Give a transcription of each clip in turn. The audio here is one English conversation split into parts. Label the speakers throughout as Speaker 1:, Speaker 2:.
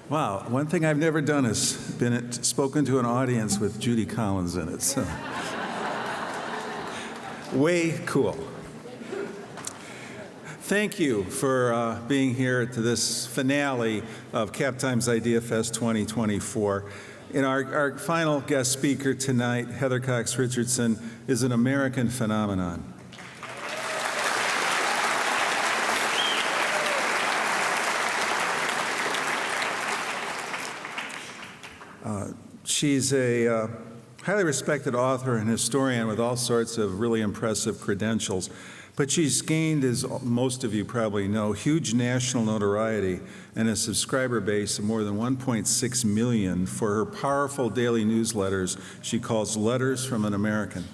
Speaker 1: Wow, one thing I've never done is spoken to an audience with Judy Collins in it. So. Way cool. Thank you for being here to this finale of Cap Times Idea Fest 2024. And our final guest speaker tonight, Heather Cox Richardson, is an American phenomenon. She's a highly respected author and historian with all sorts of really impressive credentials. But she's gained, as most of you probably know, huge national notoriety and a subscriber base of more than 1.6 million for her powerful daily newsletters she calls Letters from an American.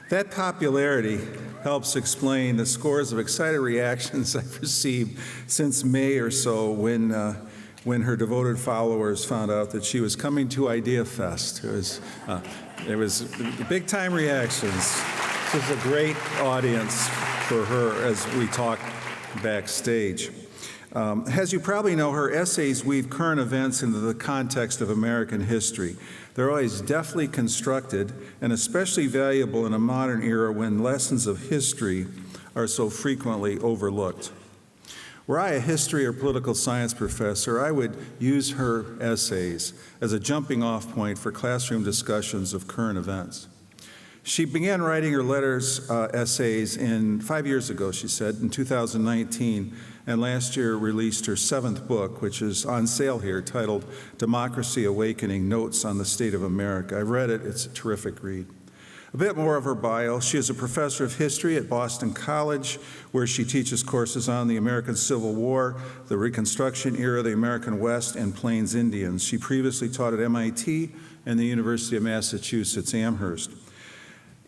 Speaker 1: That popularity helps explain the scores of excited reactions I've received since May or so when her devoted followers found out that she was coming to Idea Fest. It was big-time reactions. This was a great audience for her as we talked backstage. As you probably know, her essays weave current events into the context of American history. They're always deftly constructed and especially valuable in a modern era when lessons of history are so frequently overlooked. Were I a history or political science professor, I would use her essays as a jumping-off point for classroom discussions of current events. She began writing her letters essays 5 years ago, she said, in 2019, and last year released her 7th book, which is on sale here, titled Democracy Awakening: Notes on the State of America. I've read it. It's a terrific read. A bit more of her bio. She is a professor of history at Boston College, where she teaches courses on the American Civil War, the Reconstruction era, the American West, and Plains Indians. She previously taught at MIT and the University of Massachusetts Amherst.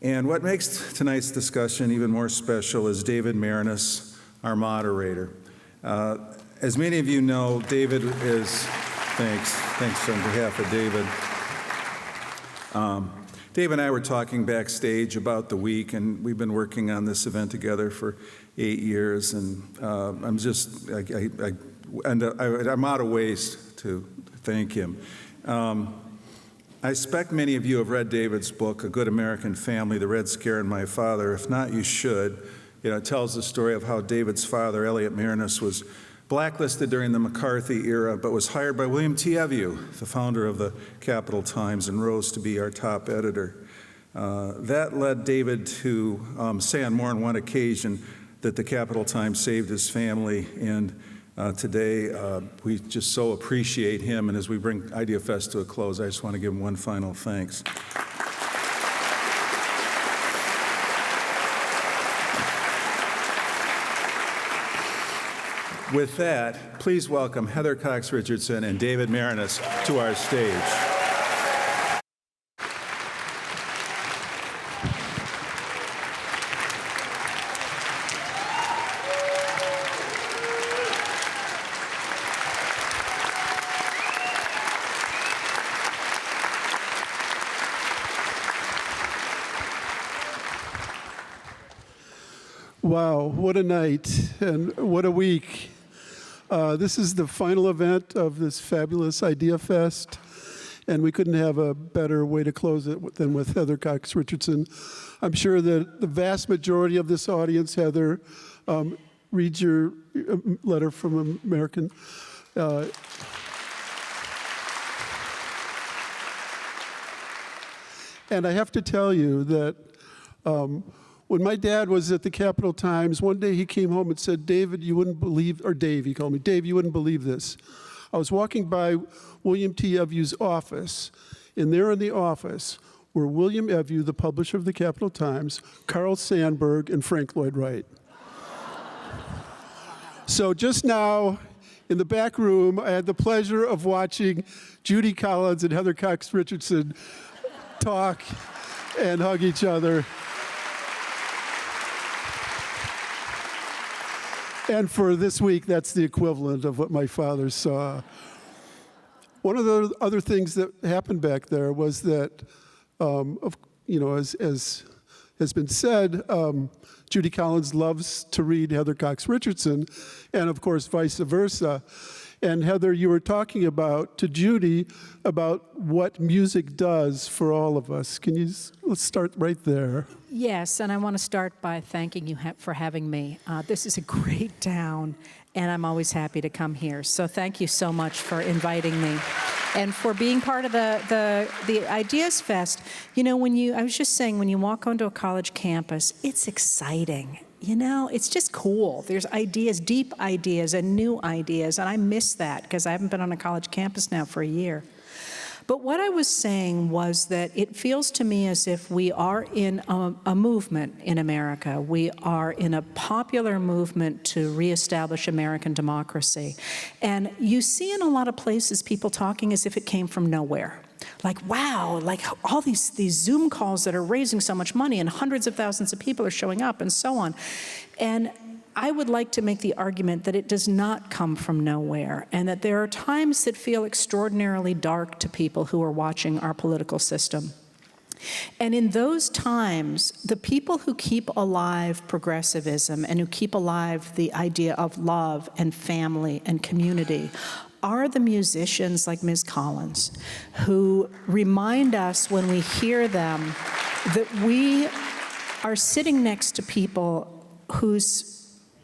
Speaker 1: And what makes tonight's discussion even more special is David Maraniss, our moderator. As many of you know, David is, thanks on behalf of David. Dave and I were talking backstage about the week, and we've been working on this event together for 8 years, and I'm out of ways to thank him. I expect many of you have read David's book, A Good American Family, The Red Scare and My Father. If not, you should. It tells the story of how David's father, Elliot Maraniss, was blacklisted during the McCarthy era, but was hired by William T. Evieu, the founder of the Capital Times, and rose to be our top editor. That led David to say on more than one occasion that the Capital Times saved his family, and today we just so appreciate him, and as we bring Idea Fest to a close, I just want to give him one final thanks. With that, please welcome Heather Cox Richardson and David Maraniss to our stage.
Speaker 2: Wow, what a night and what a week. This is the final event of this fabulous Idea Fest, and we couldn't have a better way to close it than with Heather Cox Richardson. I'm sure that the vast majority of this audience, Heather, reads your letter from American. And I have to tell you that when my dad was at the Capital Times, one day he came home and said, David, you wouldn't believe, or Dave, he called me, Dave, you wouldn't believe this. I was walking by William T. Evieu's office, and there in the office were William Evieu, the publisher of the Capital Times, Carl Sandburg, and Frank Lloyd Wright. So just now, in the back room, I had the pleasure of watching Judy Collins and Heather Cox Richardson talk and hug each other. And for this week, that's the equivalent of what my father saw. One of the other things that happened back there was that, as has been said, Judy Collins loves to read Heather Cox Richardson, and of course, vice versa. And Heather, you were talking about, to Judy, about what music does for all of us. Let's start right there.
Speaker 3: Yes, and I want to start by thanking you for having me. This is a great town, and I'm always happy to come here. So thank you so much for inviting me and for being part of the Ideas Fest. You know, I was just saying, when you walk onto a college campus, it's exciting. You know, it's just cool. There's ideas, deep ideas and new ideas, and I miss that because I haven't been on a college campus now for a year. But what I was saying was that it feels to me as if we are in a movement in America. We are in a popular movement to reestablish American democracy. And you see in a lot of places people talking as if it came from nowhere. Like, wow, like all these Zoom calls that are raising so much money and hundreds of thousands of people are showing up and so on. And I would like to make the argument that it does not come from nowhere, and that there are times that feel extraordinarily dark to people who are watching our political system. And in those times, the people who keep alive progressivism and who keep alive the idea of love and family and community are the musicians like Ms. Collins, who remind us when we hear them that we are sitting next to people whose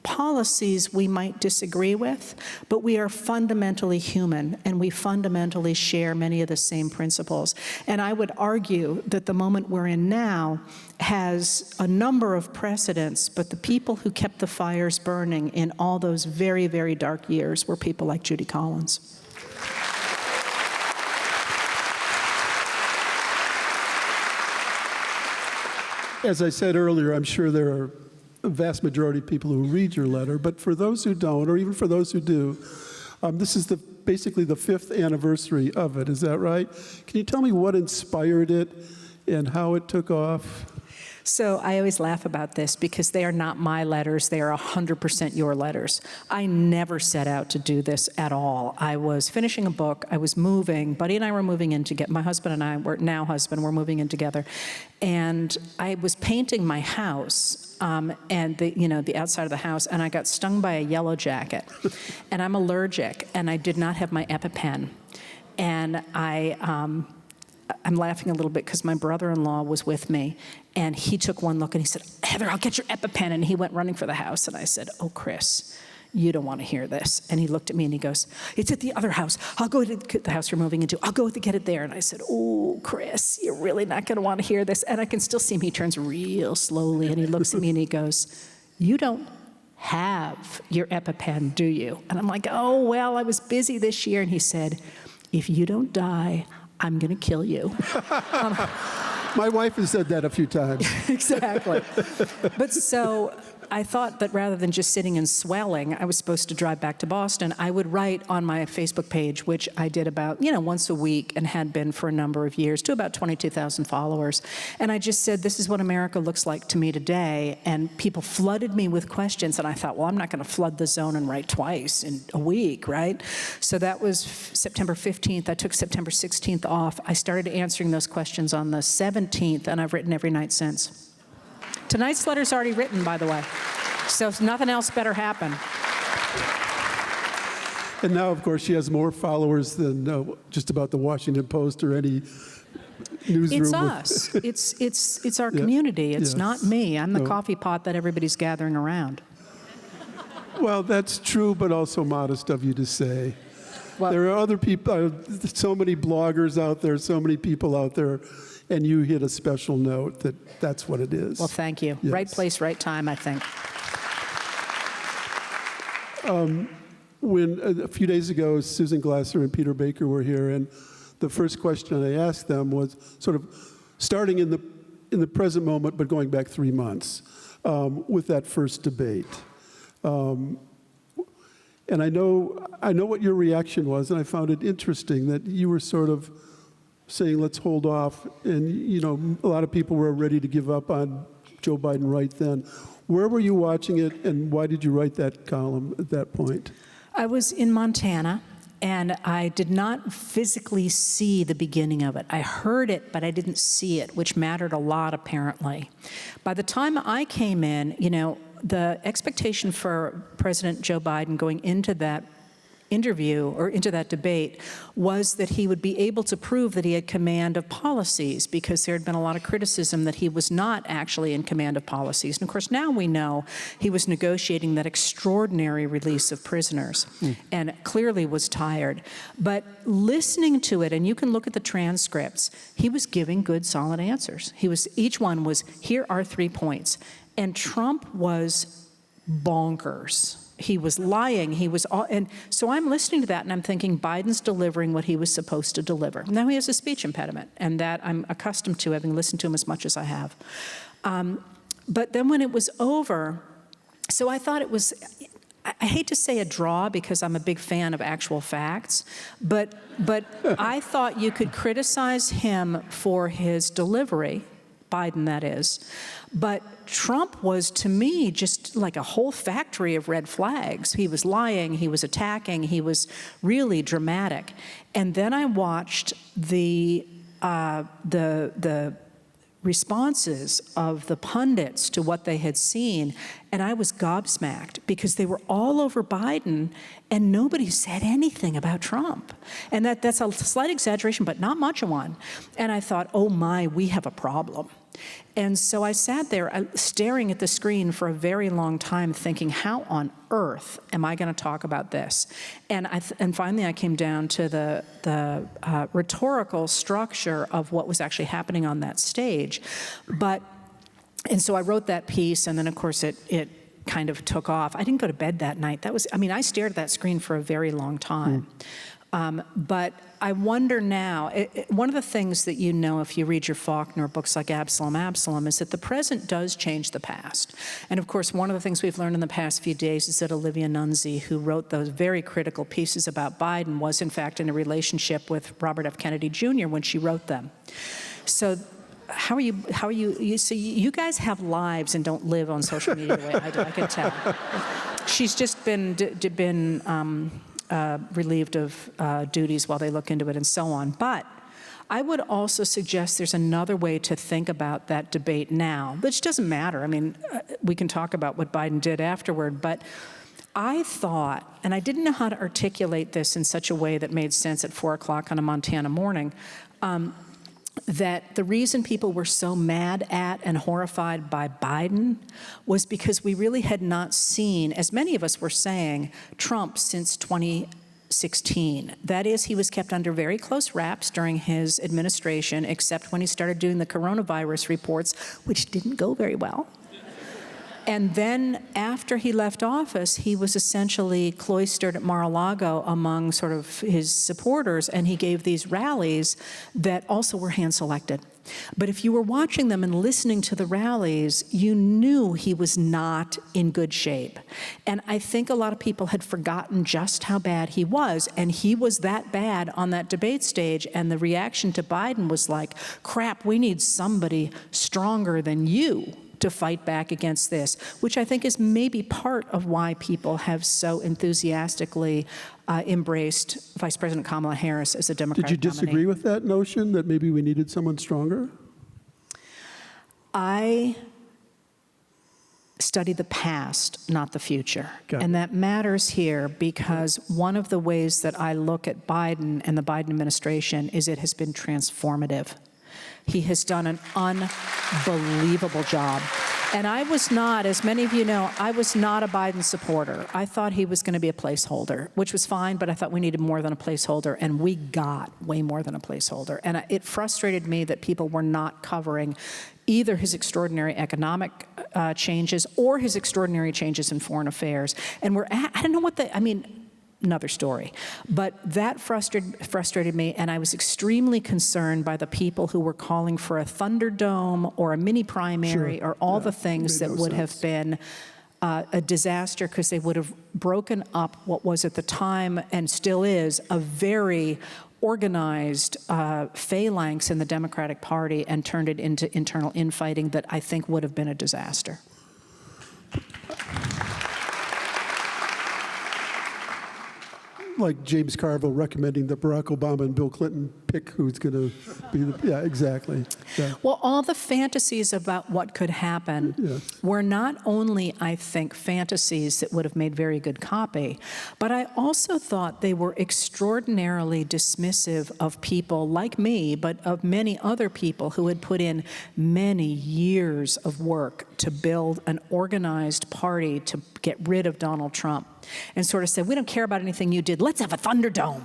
Speaker 3: policies we might disagree with, but we are fundamentally human, and we fundamentally share many of the same principles. And I would argue that the moment we're in now has a number of precedents, but the people who kept the fires burning in all those very, very dark years were people like Judy Collins.
Speaker 2: As I said earlier, I'm sure there are a vast majority of people who read your letter, but for those who don't, or even for those who do, this is basically the 5th anniversary of it. Is that right? Can you tell me what inspired it and how it took off?
Speaker 3: So I always laugh about this because they are not my letters. They are 100% your letters. I never set out to do this at all. I was finishing a book. I was moving. Buddy and I were moving in together. My husband and I were now husband. We're moving in together. And I was painting my house and the outside of the house, and I got stung by a yellow jacket. And I'm allergic, and I did not have my EpiPen. And I'm laughing a little bit because my brother-in-law was with me, and he took one look and he said, "Heather, I'll get your EpiPen," and he went running for the house. And I said, "Oh, Chris, you don't want to hear this." And he looked at me and he goes, "It's at the other house. I'll go to the house you're moving into. I'll go to get it there." And I said, "Oh, Chris, you're really not going to want to hear this." And I can still see him. He turns real slowly and he looks at me and he goes, "You don't have your EpiPen, do you?" And I'm like, "Oh, well, I was busy this year." And he said, "If you don't die, I'm going to kill you."
Speaker 2: My wife has said that a few times.
Speaker 3: Exactly. But so I thought that rather than just sitting and swelling, I was supposed to drive back to Boston. I would write on my Facebook page, which I did about, once a week and had been for a number of years, to about 22,000 followers. And I just said, this is what America looks like to me today. And people flooded me with questions. And I thought, well, I'm not going to flood the zone and write twice in a week, right? So that was September 15th. I took September 16th off. I started answering those questions on the 17th, and I've written every night since. Tonight's letter's already written, by the way, so nothing else better happen.
Speaker 2: And now, of course, she has more followers than just about the Washington Post or any newsroom.
Speaker 3: It's us. It's our community. It's not me. I'm the coffee pot that everybody's gathering around.
Speaker 2: Well, that's true, but also modest of you to say.
Speaker 3: Well,
Speaker 2: there are other people, so many bloggers out there, so many people out there, and you hit a special note that's what it is.
Speaker 3: Well, thank you.
Speaker 2: Yes.
Speaker 3: Right place, right time, I think.
Speaker 2: When a few days ago, Susan Glasser and Peter Baker were here, and the first question I asked them was sort of starting in the present moment, but going back 3 months with that first debate. And I know what your reaction was, and I found it interesting that you were sort of saying, let's hold off. And, a lot of people were ready to give up on Joe Biden right then. Where were you watching it, and why did you write that column at that point?
Speaker 3: I was in Montana, and I did not physically see the beginning of it. I heard it, but I didn't see it, which mattered a lot, apparently. By the time I came in, the expectation for President Joe Biden going into that interview or into that debate was that he would be able to prove that he had command of policies, because there had been a lot of criticism that he was not actually in command of policies. And of course, now we know he was negotiating that extraordinary release of prisoners and clearly was tired. But listening to it, and you can look at the transcripts, he was giving good, solid answers. Each one was, here are 3 points. And Trump was bonkers. He was lying. And so I'm listening to that and I'm thinking Biden's delivering what he was supposed to deliver. Now he has a speech impediment, and that I'm accustomed to, having listened to him as much as I have. But then when it was over, so I thought it was, I hate to say a draw because I'm a big fan of actual facts, but I thought you could criticize him for his delivery, Biden that is, but Trump was, to me, just like a whole factory of red flags. He was lying, he was attacking, he was really dramatic. And then I watched the responses of the pundits to what they had seen, and I was gobsmacked because they were all over Biden and nobody said anything about Trump. And that's a slight exaggeration, but not much of one. And I thought, oh my, we have a problem. And so I sat there staring at the screen for a very long time thinking, how on earth am I going to talk about this? And finally I came down to the rhetorical structure of what was actually happening on that stage. And so I wrote that piece, and then of course it kind of took off. I didn't go to bed that night. I stared at that screen for a very long time. But I wonder now, one of the things that you know if you read your Faulkner books like Absalom, Absalom, is that the present does change the past. And of course, one of the things we've learned in the past few days is that Olivia Nunzi, who wrote those very critical pieces about Biden, was in fact in a relationship with Robert F. Kennedy Jr. when she wrote them. So how are you, so you guys have lives and don't live on social media the way I do, I can tell. She's just been relieved of duties while they look into it and so on. But I would also suggest there's another way to think about that debate now, which doesn't matter. I mean, we can talk about what Biden did afterward, but I thought, and I didn't know how to articulate this in such a way that made sense at 4 o'clock on a Montana morning, that the reason people were so mad at and horrified by Biden was because we really had not seen, as many of us were saying, Trump since 2016. That is, he was kept under very close wraps during his administration, except when he started doing the coronavirus reports, which didn't go very well. And then after he left office, he was essentially cloistered at Mar-a-Lago among sort of his supporters, and he gave these rallies that also were hand-selected. But if you were watching them and listening to the rallies, you knew he was not in good shape. And I think a lot of people had forgotten just how bad he was, and he was that bad on that debate stage, and the reaction to Biden was like, crap, we need somebody stronger than you to fight back against this, which I think is maybe part of why people have so enthusiastically embraced Vice President Kamala Harris as a Democratic
Speaker 2: nominee. Did you disagree with that notion that maybe we needed someone stronger?
Speaker 3: I study the past, not the future.
Speaker 2: Got it.
Speaker 3: And that matters here because one of the ways that I look at Biden and the Biden administration is it has been transformative. He has done an unbelievable job. And I was not, as many of you know, I was not a Biden supporter. I thought he was going to be a placeholder, which was fine, but I thought we needed more than a placeholder, and we got way more than a placeholder. And it frustrated me that people were not covering either his extraordinary economic changes or his extraordinary changes in foreign affairs. And I don't know what another story. But that frustrated me, and I was extremely concerned by the people who were calling for a Thunderdome or a mini primary or all the things that would have been a disaster because they would have broken up what was at the time and still is a very organized phalanx in the Democratic Party and turned it into internal infighting that I think would have been a disaster.
Speaker 2: Like James Carville recommending that Barack Obama and Bill Clinton pick who's going to be the, yeah, exactly. Yeah.
Speaker 3: Well, all the fantasies about what could happen
Speaker 2: Yes.
Speaker 3: were not only, I think, fantasies that would have made very good copy, but I also thought they were extraordinarily dismissive of people like me, but of many other people who had put in many years of work to build an organized party to get rid of Donald Trump, and sort of said, we don't care about anything you did, let's have a Thunderdome.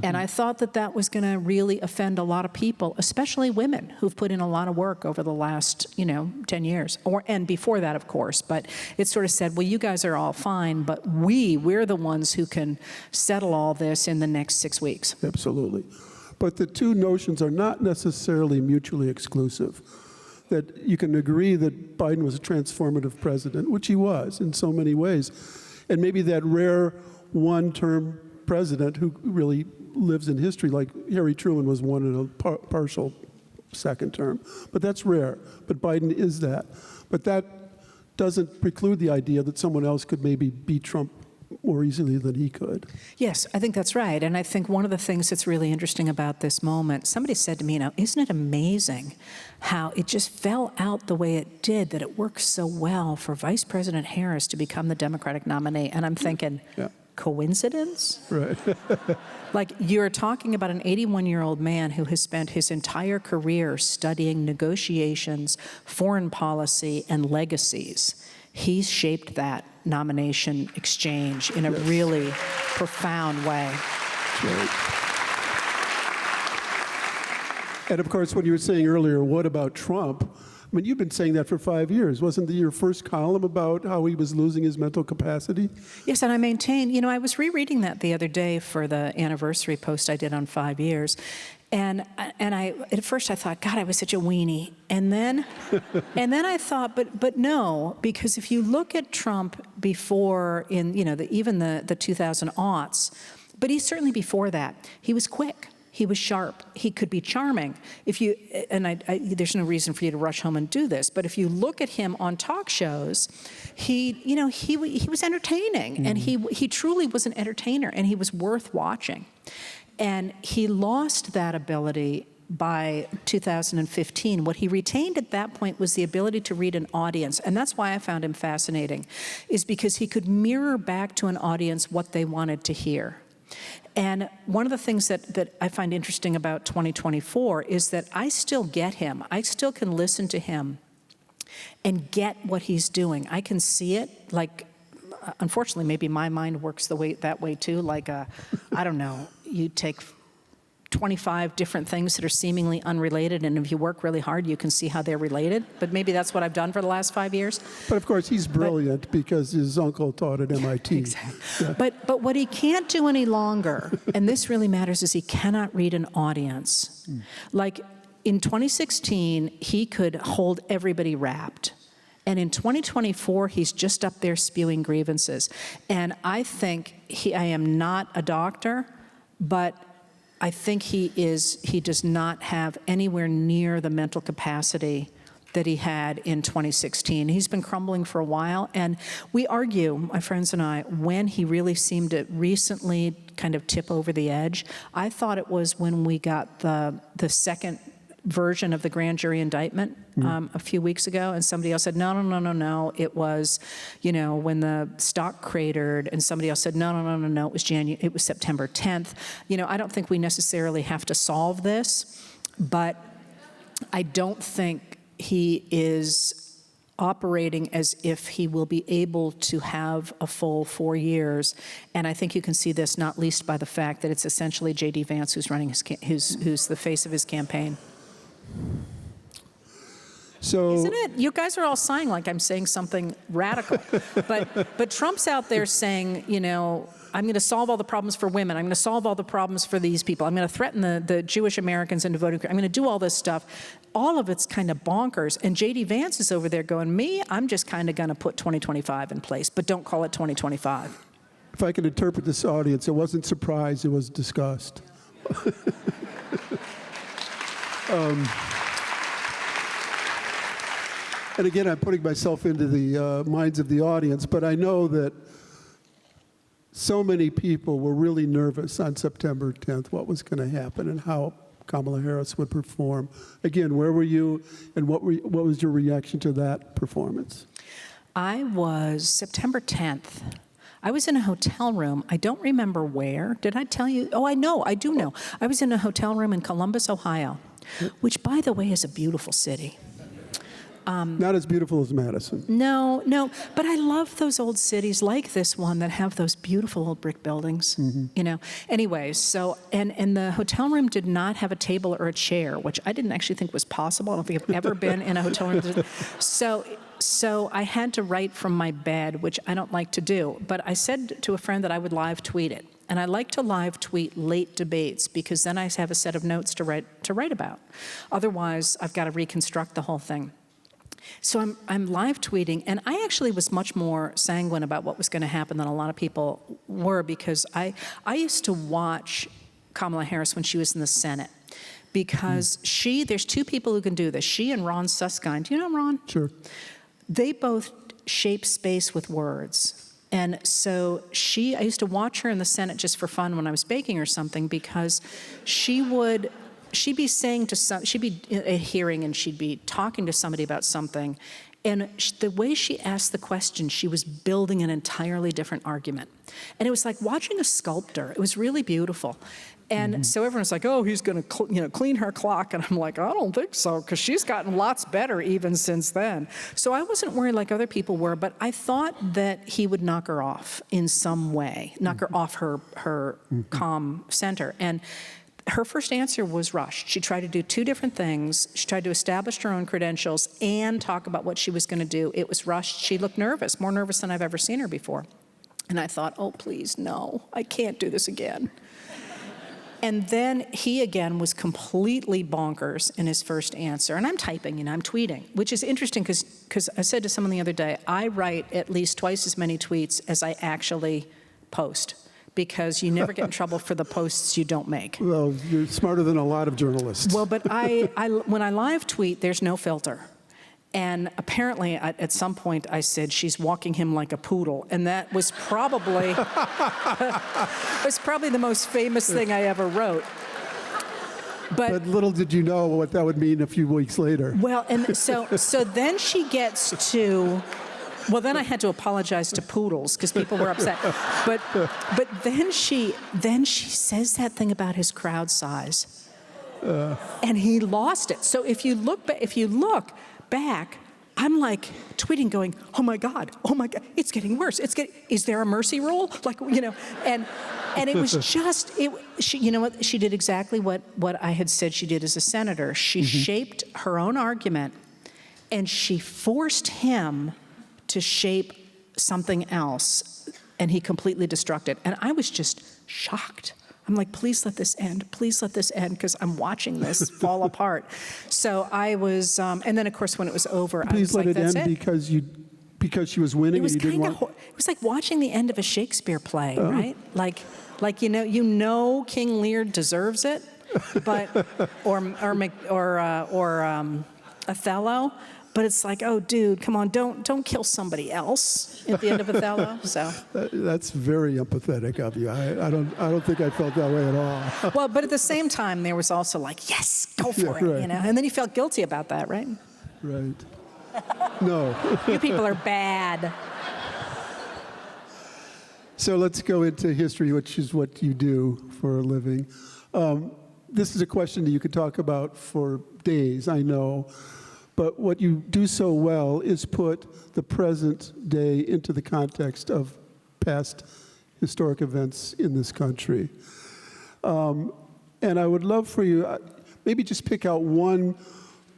Speaker 3: And I thought that that was going to really offend a lot of people, especially women who've put in a lot of work over the last, 10 years, and before that, of course. But it sort of said, well, you guys are all fine, but we're the ones who can settle all this in the next 6 weeks.
Speaker 2: Absolutely. But the two notions are not necessarily mutually exclusive. That you can agree that Biden was a transformative president, which he was in so many ways. And maybe that rare one-term president who really lives in history, like Harry Truman was one in a partial second term. But that's rare. But Biden is that. But that doesn't preclude the idea that someone else could maybe beat Trump more easily than he could.
Speaker 3: Yes, I think that's right. And I think one of the things that's really interesting about this moment, somebody said to me, isn't it amazing how it just fell out the way it did, that it worked so well for Vice President Harris to become the Democratic nominee? And I'm thinking, coincidence?
Speaker 2: Right.
Speaker 3: Like, you're talking about an 81-year-old man who has spent his entire career studying negotiations, foreign policy, and legacies. He's shaped that nomination exchange in a really profound way.
Speaker 2: Right. And of course, when you were saying earlier, what about Trump? I mean, you've been saying that for 5 years. Wasn't your first column about how he was losing his mental capacity?
Speaker 3: Yes, and I maintain, I was rereading that the other day for the anniversary post I did on 5 years. And I at first I thought, God, I was such a weenie. And then I thought, but no, because if you look at Trump before in, even the 2000 aughts, but he's certainly before that, he was quick. He was sharp. He could be charming. If you, and there's no reason for you to rush home and do this, but if you look at him on talk shows, he was entertaining, and he truly was an entertainer, and he was worth watching. And he lost that ability by 2015. What he retained at that point was the ability to read an audience, and that's why I found him fascinating, is because he could mirror back to an audience what they wanted to hear. And one of the things that I find interesting about 2024 is that I still get him. I still can listen to him and get what he's doing. I can see it, like, unfortunately, maybe my mind works that way too, like, I don't know, you take 25 different things that are seemingly unrelated, and if you work really hard, you can see how they're related. But maybe that's what I've done for the last 5 years.
Speaker 2: But of course, he's brilliant because his uncle taught at MIT.
Speaker 3: Exactly.
Speaker 2: Yeah.
Speaker 3: But what he can't do any longer, and this really matters, is he cannot read an audience. Like, in 2016, he could hold everybody rapt. And in 2024, he's just up there spewing grievances. And I think I am not a doctor, but I think he does not have anywhere near the mental capacity that he had in 2016. He's been crumbling for a while, and we argue, my friends and I, when he really seemed to recently kind of tip over the edge. I thought it was when we got the second version of the grand jury indictment a few weeks ago, and somebody else said, no, it was, when the stock cratered, and somebody else said, no, it was September 10th. I don't think we necessarily have to solve this, but I don't think he is operating as if he will be able to have a full 4 years. And I think you can see this not least by the fact that it's essentially J.D. Vance who's running who's the face of his campaign.
Speaker 2: So,
Speaker 3: isn't it? You guys are all sighing like I'm saying something radical. But Trump's out there saying, I'm going to solve all the problems for women. I'm going to solve all the problems for these people. I'm going to threaten the Jewish Americans into voting. I'm going to do all this stuff. All of it's kind of bonkers. And J.D. Vance is over there going, I'm just kind of going to put 2025 in place, but don't call it 2025.
Speaker 2: if I can interpret this audience, it wasn't surprise, it was disgust. And again, I'm putting myself into the minds of the audience, but I know that so many people were really nervous on September 10th, what was going to happen and how Kamala Harris would perform. Again, where were you, and what was your reaction to that performance?
Speaker 3: I was September 10th. I was in a hotel room. I don't remember where. Did I tell you? Oh, I know. I do know. I was in a hotel room in Columbus, Ohio, which, by the way, is a beautiful city.
Speaker 2: Not as beautiful as Madison.
Speaker 3: No, but I love those old cities like this one that have those beautiful old brick buildings, you know. Anyways, so, and the hotel room did not have a table or a chair, which I didn't actually think was possible. I don't think I've ever been in a hotel room. So I had to write from my bed, which I don't like to do. But I said to a friend that I would live tweet it. And I like to live tweet late debates because then I have a set of notes to write about. Otherwise, I've got to reconstruct the whole thing. So I'm live tweeting, and I actually was much more sanguine about what was going to happen than a lot of people were, because I used to watch Kamala Harris when she was in the Senate, because there's two people who can do this, she and Ron Suskind. Do you know Ron?
Speaker 2: Sure.
Speaker 3: They both shape space with words. And so I used to watch her in the Senate just for fun when I was baking or something, because she'd be saying to she'd be at a hearing and she'd be talking to somebody about something. And the way she asked the question, she was building an entirely different argument. And it was like watching a sculptor. It was really beautiful. And so everyone's like, oh, he's going to clean her clock. And I'm like, I don't think so, because she's gotten lots better even since then. So I wasn't worried like other people were, but I thought that he would knock her off in some way, knock her off her calm center. And her first answer was rushed. She tried to do two different things. She tried to establish her own credentials and talk about what she was going to do. It was rushed. She looked nervous, more nervous than I've ever seen her before. And I thought, oh, please, no, I can't do this again. And then he, again, was completely bonkers in his first answer. And I'm typing, I'm tweeting, which is interesting because I said to someone the other day, I write at least twice as many tweets as I actually post, because you never get in trouble for the posts you don't make.
Speaker 2: Well, you're smarter than a lot of journalists.
Speaker 3: Well, but when I live tweet, there's no filter. And apparently, at some point, I said, she's walking him like a poodle. And that was probably the most famous thing I ever wrote. But
Speaker 2: little did you know what that would mean a few weeks later.
Speaker 3: Well, and so then she gets to... Well, then I had to apologize to poodles because people were upset. But then she says that thing about his crowd size, and he lost it. So if you look back, I'm like tweeting, going, "Oh my God, it's getting worse. Is there a mercy rule? And it was just you know what? She did exactly what I had said she did as a senator. She shaped her own argument, and she forced him to shape something else, and he completely destructed it. And I was just shocked. I'm like, please let this end, because I'm watching this fall apart. So I was, and then of course when it was over, I was like, that's it.
Speaker 2: Please let it end because she was winning.
Speaker 3: It was
Speaker 2: and you didn't want.
Speaker 3: It was like watching the end of a Shakespeare play, right? Like King Lear deserves it, but or Othello. But it's like, oh, dude, come on, don't kill somebody else at the end of Othello. So
Speaker 2: that's very empathetic of you. I don't think I felt that way at all.
Speaker 3: Well, but at the same time, there was also like, yes, go for it,
Speaker 2: right.
Speaker 3: And then you felt guilty about that, right?
Speaker 2: Right. No.
Speaker 3: You people are bad.
Speaker 2: So let's go into history, which is what you do for a living. This is a question that you could talk about for days, I know. But what you do so well is put the present day into the context of past historic events in this country. And I would love for you, maybe just pick out one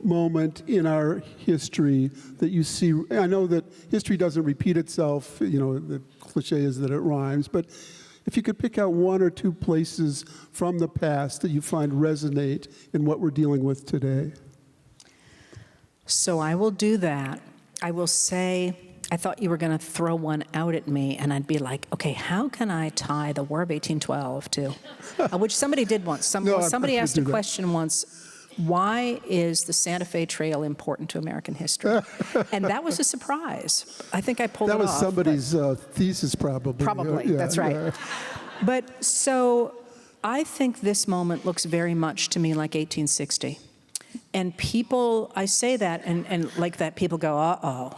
Speaker 2: moment in our history that you see. I know that history doesn't repeat itself, the cliche is that it rhymes, but if you could pick out one or two places from the past that you find resonate in what we're dealing with today.
Speaker 3: So I will do that. I will say, I thought you were going to throw one out at me, and I'd be like, okay, how can I tie the War of 1812 to, which somebody did once. Somebody asked a question once, why is the Santa Fe Trail important to American history? And that was a surprise. I think I pulled it off.
Speaker 2: That was somebody's thesis, probably.
Speaker 3: Probably,
Speaker 2: Yeah,
Speaker 3: that's right. But so I think this moment looks very much to me like 1860. And people, I say that, and like that, people go, uh-oh.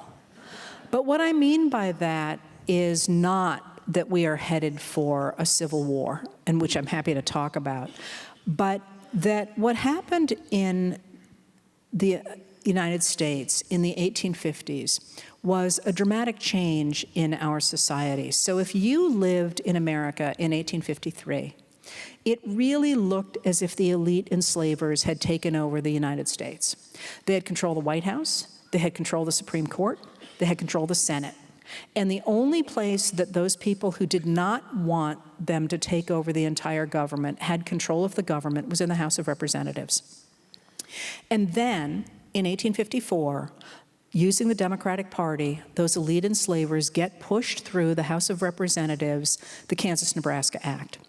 Speaker 3: But what I mean by that is not that we are headed for a civil war, and which I'm happy to talk about, but that what happened in the United States in the 1850s was a dramatic change in our society. So if you lived in America in 1853, it really looked as if the elite enslavers had taken over the United States. They had control of the White House, they had control of the Supreme Court, they had control of the Senate. And the only place that those people who did not want them to take over the entire government had control of the government was in the House of Representatives. And then, in 1854, using the Democratic Party, those elite enslavers get pushed through the House of Representatives, the Kansas-Nebraska Act.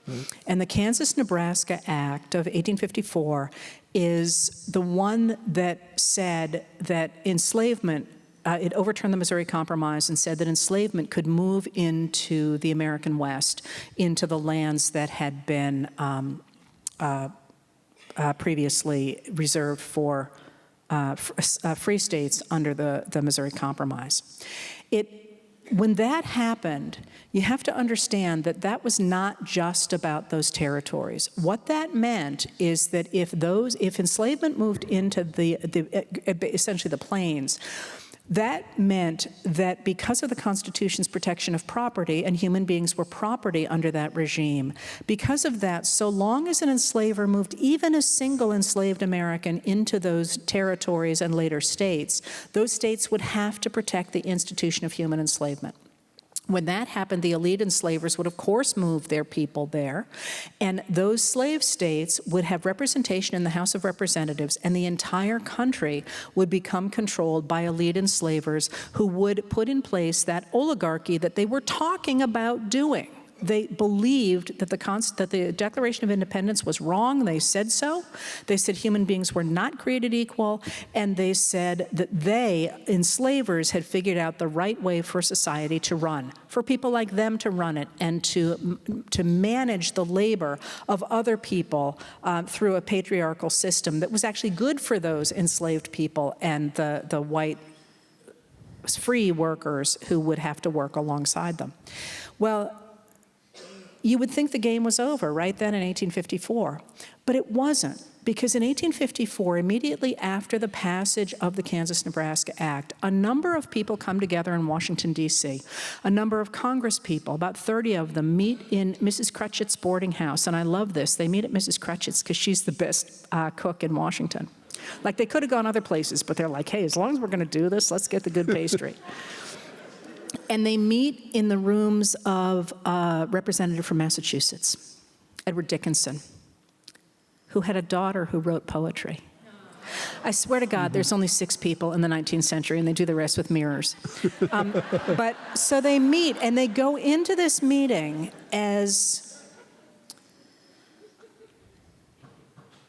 Speaker 3: And the Kansas-Nebraska Act of 1854 is the one that said that enslavement, it overturned the Missouri Compromise and said that enslavement could move into the American West, into the lands that had been previously reserved for free states under the Missouri Compromise. When that happened, you have to understand that that was not just about those territories. What that meant is that if enslavement moved into essentially the plains, that meant that because of the Constitution's protection of property, and human beings were property under that regime, because of that, so long as an enslaver moved even a single enslaved American into those territories and later states, those states would have to protect the institution of human enslavement. When that happened, the elite enslavers would, of course, move their people there, and those slave states would have representation in the House of Representatives, and the entire country would become controlled by elite enslavers who would put in place that oligarchy that they were talking about doing. They believed that the Declaration of Independence was wrong. They said so. They said human beings were not created equal, and they said that they, enslavers, had figured out the right way for society to run, for people like them to run it, and to manage the labor of other people through a patriarchal system that was actually good for those enslaved people and the white free workers who would have to work alongside them. Well, you would think the game was over right then in 1854, but it wasn't, because in 1854, immediately after the passage of the Kansas-Nebraska Act, a number of people come together in Washington, D.C. A number of Congress people, about 30 of them, meet in Mrs. Crutchett's boarding house, and I love this. They meet at Mrs. Crutchett's because she's the best cook in Washington. Like, they could have gone other places, but they're like, hey, as long as we're going to do this, let's get the good pastry. And they meet in the rooms of a representative from Massachusetts, Edward Dickinson, who had a daughter who wrote poetry. I swear to God, there's only 6 people in the 19th century, and they do the rest with mirrors. But so they meet, and they go into this meeting as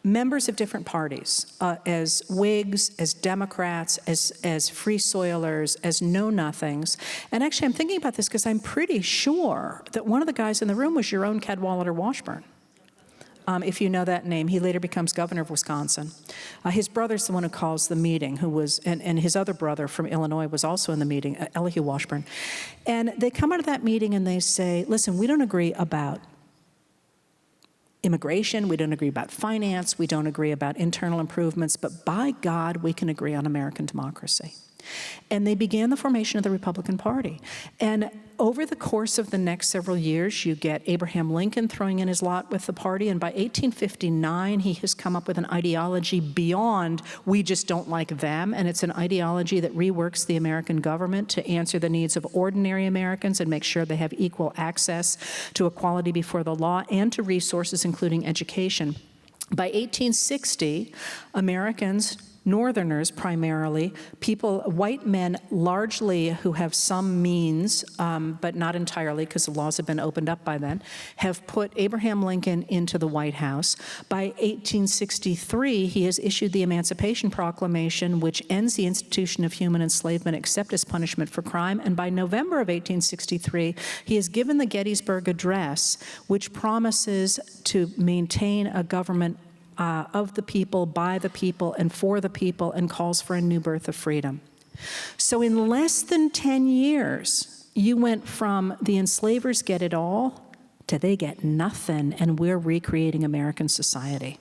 Speaker 3: members of different parties, as Whigs, as Democrats, as Free Soilers, as Know-Nothings. And actually, I'm thinking about this because I'm pretty sure that one of the guys in the room was your own Cadwallader Washburn. If you know that name. He later becomes governor of Wisconsin. His brother's the one who calls the meeting, and his other brother from Illinois was also in the meeting, Elihu Washburn. And they come out of that meeting and they say, listen, we don't agree about immigration, we don't agree about finance, we don't agree about internal improvements, but by God, we can agree on American democracy. And they began the formation of the Republican Party. And over the course of the next several years, you get Abraham Lincoln throwing in his lot with the party, and by 1859, he has come up with an ideology beyond we just don't like them, and it's an ideology that reworks the American government to answer the needs of ordinary Americans and make sure they have equal access to equality before the law and to resources, including education. By 1860, Americans Northerners primarily, people, white men largely who have some means, but not entirely because the laws have been opened up by then, have put Abraham Lincoln into the White House. By 1863, he has issued the Emancipation Proclamation, which ends the institution of human enslavement except as punishment for crime. And by November of 1863, he has given the Gettysburg Address, which promises to maintain a government of the people, by the people, and for the people, and calls for a new birth of freedom. So in less than 10 years, you went from the enslavers get it all to they get nothing, and we're recreating American society.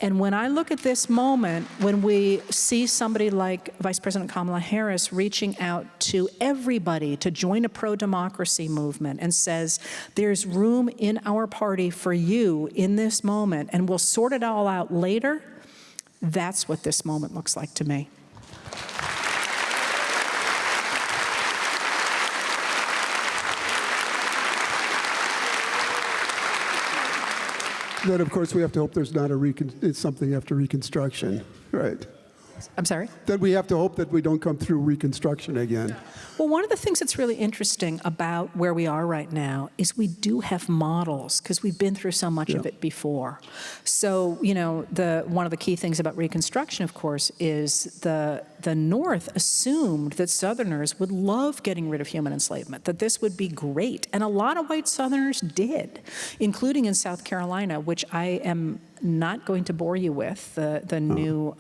Speaker 3: And when I look at this moment, when we see somebody like Vice President Kamala Harris reaching out to everybody to join a pro-democracy movement and says, there's room in our party for you in this moment, and we'll sort it all out later, that's what this moment looks like to me.
Speaker 2: Then, of course, we have to hope there's not it's something after Reconstruction, right?
Speaker 3: I'm sorry?
Speaker 2: Then we have to hope that we don't come through Reconstruction again.
Speaker 3: Well, one of the things that's really interesting about where we are right now is we do have models because we've been through so much of it before. So, you know, one of the key things about Reconstruction, of course, is the North assumed that Southerners would love getting rid of human enslavement, that this would be great. And a lot of white Southerners did, including in South Carolina, which I am not going to bore you with, the new,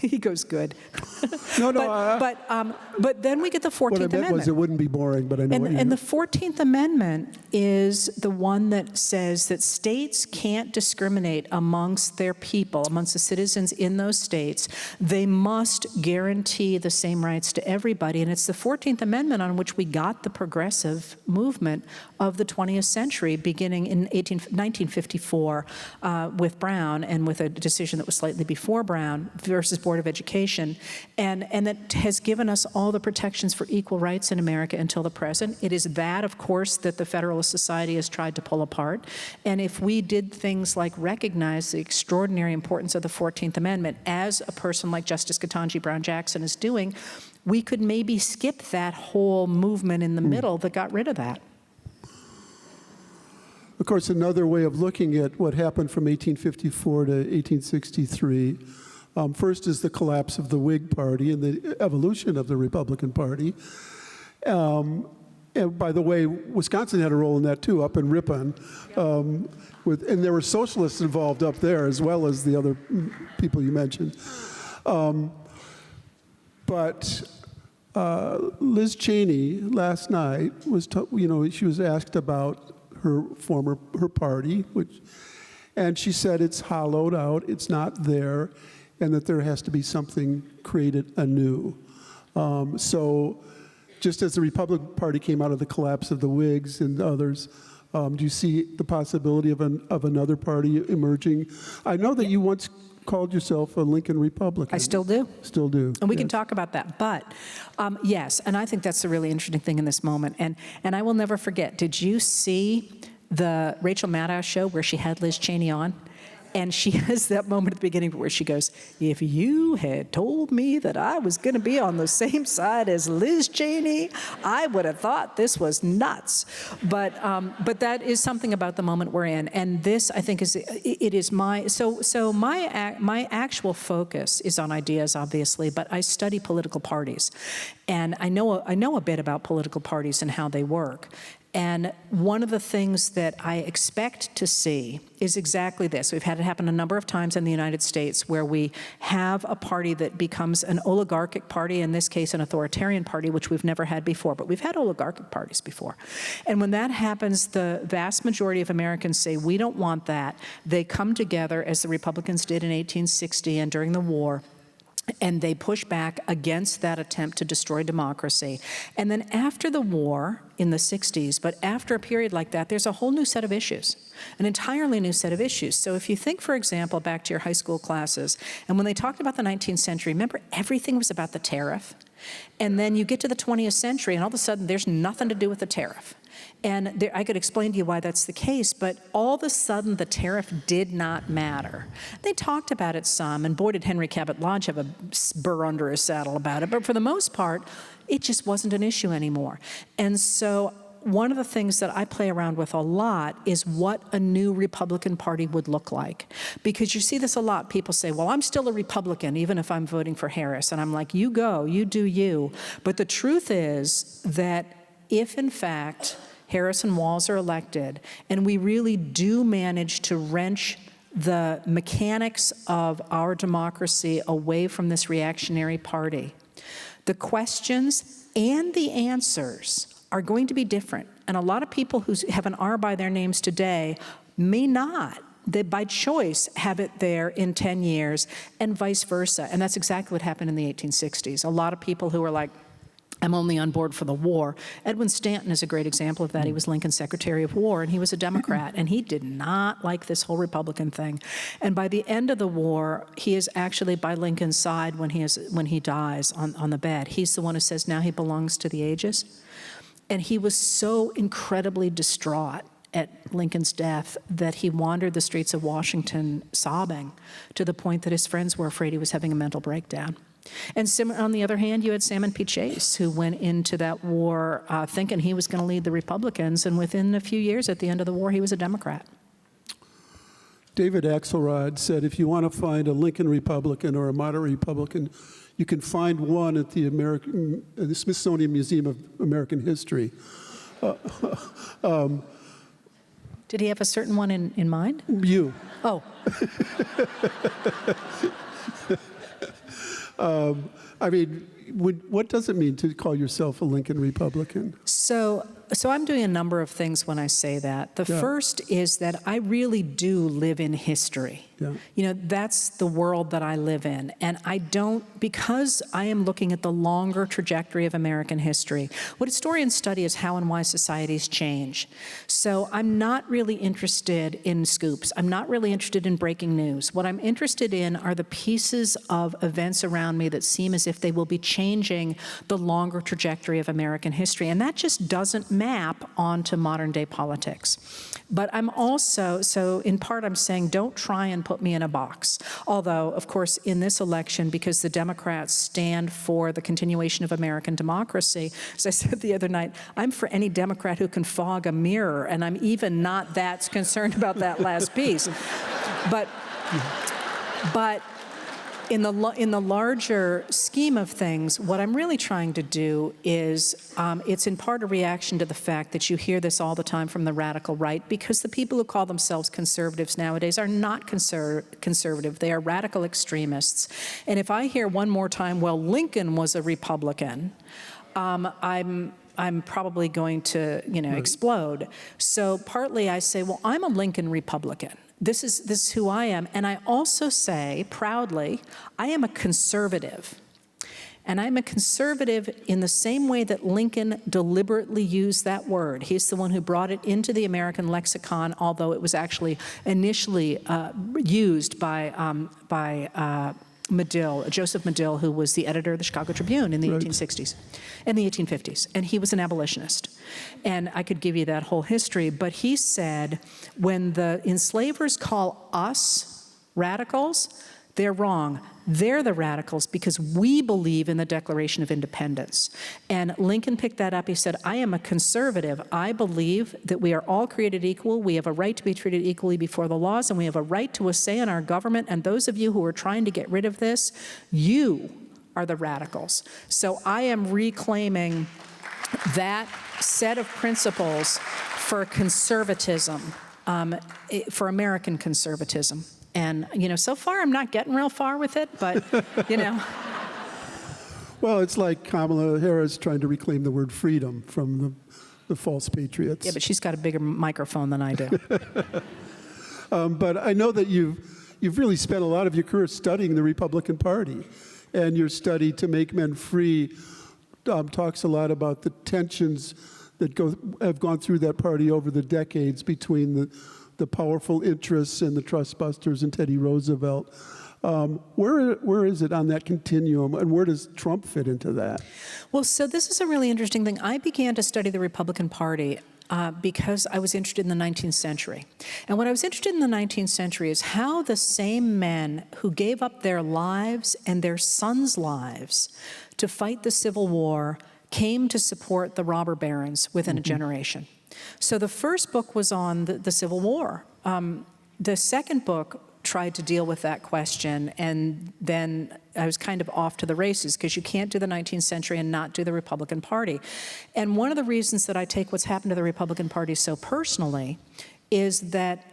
Speaker 3: he goes good.
Speaker 2: No,
Speaker 3: but then we get the 14th
Speaker 2: what I meant
Speaker 3: Amendment.
Speaker 2: was it wouldn't be boring, but I know what you
Speaker 3: And the
Speaker 2: mean.
Speaker 3: 14th Amendment is the one that says that states can't discriminate amongst their people, amongst the citizens in those states. They must guarantee the same rights to everybody. And it's the 14th Amendment on which we got the progressive movement of the 20th century, beginning in 1954 with Brown, and with a decision that was slightly before Brown versus Board of Education. And that has given us all the protections for equal rights in America until the present. It is that, of course, that the Federalist Society has tried to pull apart. And if we did things like recognize the extraordinary importance of the 14th Amendment, as a person like Justice Ketanji Brown Jackson is doing, we could maybe skip that whole movement in the middle that got rid of that.
Speaker 2: Of course, another way of looking at what happened from 1854 to 1863, first is the collapse of the Whig Party and the evolution of the Republican Party. And by the way, Wisconsin had a role in that too, up in Ripon. And there were socialists involved up there as well as the other people you mentioned. But Liz Cheney last night was, she was asked about her party, and she said it's hollowed out, it's not there, and that there has to be something created anew. So just as the Republican Party came out of the collapse of the Whigs and others, do you see the possibility of another party emerging? I know that you once called yourself a Lincoln Republican.
Speaker 3: I still do.
Speaker 2: Still do.
Speaker 3: And we can talk about that. But yes, and I think that's the really interesting thing in this moment. And I will never forget, did you see the Rachel Maddow show where she had Liz Cheney on? And she has that moment at the beginning where she goes, if you had told me that I was going to be on the same side as Liz Cheney, I would have thought this was nuts. But that is something about the moment we're in. And this, I think, is my actual focus is on ideas, obviously, but I study political parties. And I know a bit about political parties and how they work. And one of the things that I expect to see is exactly this. We've had it happen a number of times in the United States where we have a party that becomes an oligarchic party, in this case an authoritarian party, which we've never had before, but we've had oligarchic parties before. And when that happens, the vast majority of Americans say, we don't want that. They come together, as the Republicans did in 1860 and during the war, and they push back against that attempt to destroy democracy. And then after the war in the 60s, but after a period like that, there's a whole new set of issues, an entirely new set of issues. So if you think, for example, back to your high school classes, and when they talked about the 19th century, remember everything was about the tariff? And then you get to the 20th century, and all of a sudden there's nothing to do with the tariff. And I could explain to you why that's the case, but all of a sudden the tariff did not matter. They talked about it some, and boy did Henry Cabot Lodge have a burr under his saddle about it, but for the most part, it just wasn't an issue anymore. And so one of the things that I play around with a lot is what a new Republican Party would look like. Because you see this a lot. People say, well, I'm still a Republican, even if I'm voting for Harris. And I'm like, you go, you do you. But the truth is that if, in fact, Harris and Walz are elected, and we really do manage to wrench the mechanics of our democracy away from this reactionary party, the questions and the answers are going to be different. And a lot of people who have an R by their names today may not, they by choice have it there in 10 years, and vice versa. And that's exactly what happened in the 1860s. A lot of people who were like, I'm only on board for the war. Edwin Stanton is a great example of that. He was Lincoln's Secretary of War, and he was a Democrat, and he did not like this whole Republican thing. And by the end of the war, he is actually by Lincoln's side when he dies on the bed. He's the one who says now he belongs to the ages. And he was so incredibly distraught at Lincoln's death that he wandered the streets of Washington sobbing to the point that his friends were afraid he was having a mental breakdown. And on the other hand, you had Salmon P. Chase, who went into that war thinking he was going to lead the Republicans, and within a few years at the end of the war, he was a Democrat.
Speaker 2: David Axelrod said, if you want to find a Lincoln Republican or a moderate Republican, you can find one at the Smithsonian Museum of American History.
Speaker 3: Did he have a certain one in mind?
Speaker 2: You.
Speaker 3: Oh.
Speaker 2: I mean, what does it mean to call yourself a Lincoln Republican?
Speaker 3: So I'm doing a number of things when I say that. The first is that I really do live in history. Yeah. You know, that's the world that I live in. And I don't, because I am looking at the longer trajectory of American history, what historians study is how and why societies change. So I'm not really interested in scoops. I'm not really interested in breaking news. What I'm interested in are the pieces of events around me that seem as if they will be changing the longer trajectory of American history. And that just doesn't map onto modern day politics. But I'm also, so in part I'm saying don't try and put me in a box. Although, of course, in this election, because the Democrats stand for the continuation of American democracy, as I said the other night, I'm for any Democrat who can fog a mirror, and I'm even not that concerned about that last piece. But in the larger scheme of things, what I'm really trying to do is, it's in part a reaction to the fact that you hear this all the time from the radical right, because the people who call themselves conservatives nowadays are not conservative. They are radical extremists. And if I hear one more time, well, Lincoln was a Republican, I'm probably going to, explode. So partly I say, well, I'm a Lincoln Republican. This is who I am. And I also say, proudly, I am a conservative. And I'm a conservative in the same way that Lincoln deliberately used that word. He's the one who brought it into the American lexicon, although it was actually initially used by Medill, Joseph Medill, who was the editor of the Chicago Tribune in the 1860s and the 1850s. And he was an abolitionist. And I could give you that whole history. But he said, when the enslavers call us radicals, they're wrong. They're the radicals because we believe in the Declaration of Independence. And Lincoln picked that up. He said, I am a conservative. I believe that we are all created equal. We have a right to be treated equally before the laws, and we have a right to a say in our government. And those of you who are trying to get rid of this, you are the radicals. So I am reclaiming that set of principles for conservatism, for American conservatism. And, so far I'm not getting real far with it, but,
Speaker 2: Well, it's like Kamala Harris trying to reclaim the word freedom from the false patriots.
Speaker 3: Yeah, but she's got a bigger microphone than I do.
Speaker 2: But I know that you've really spent a lot of your career studying the Republican Party. And your study, To Make Men Free, talks a lot about the tensions that have gone through that party over the decades between the powerful interests and the trustbusters and Teddy Roosevelt. Where is it on that continuum, and where does Trump fit into that?
Speaker 3: Well, so this is a really interesting thing. I began to study the Republican Party because I was interested in the 19th century. And what I was interested in the 19th century is how the same men who gave up their lives and their sons' lives to fight the Civil War came to support the robber barons within a generation. So the first book was on the Civil War. The second book tried to deal with that question, and then I was kind of off to the races, because you can't do the 19th century and not do the Republican Party. And one of the reasons that I take what's happened to the Republican Party so personally is that,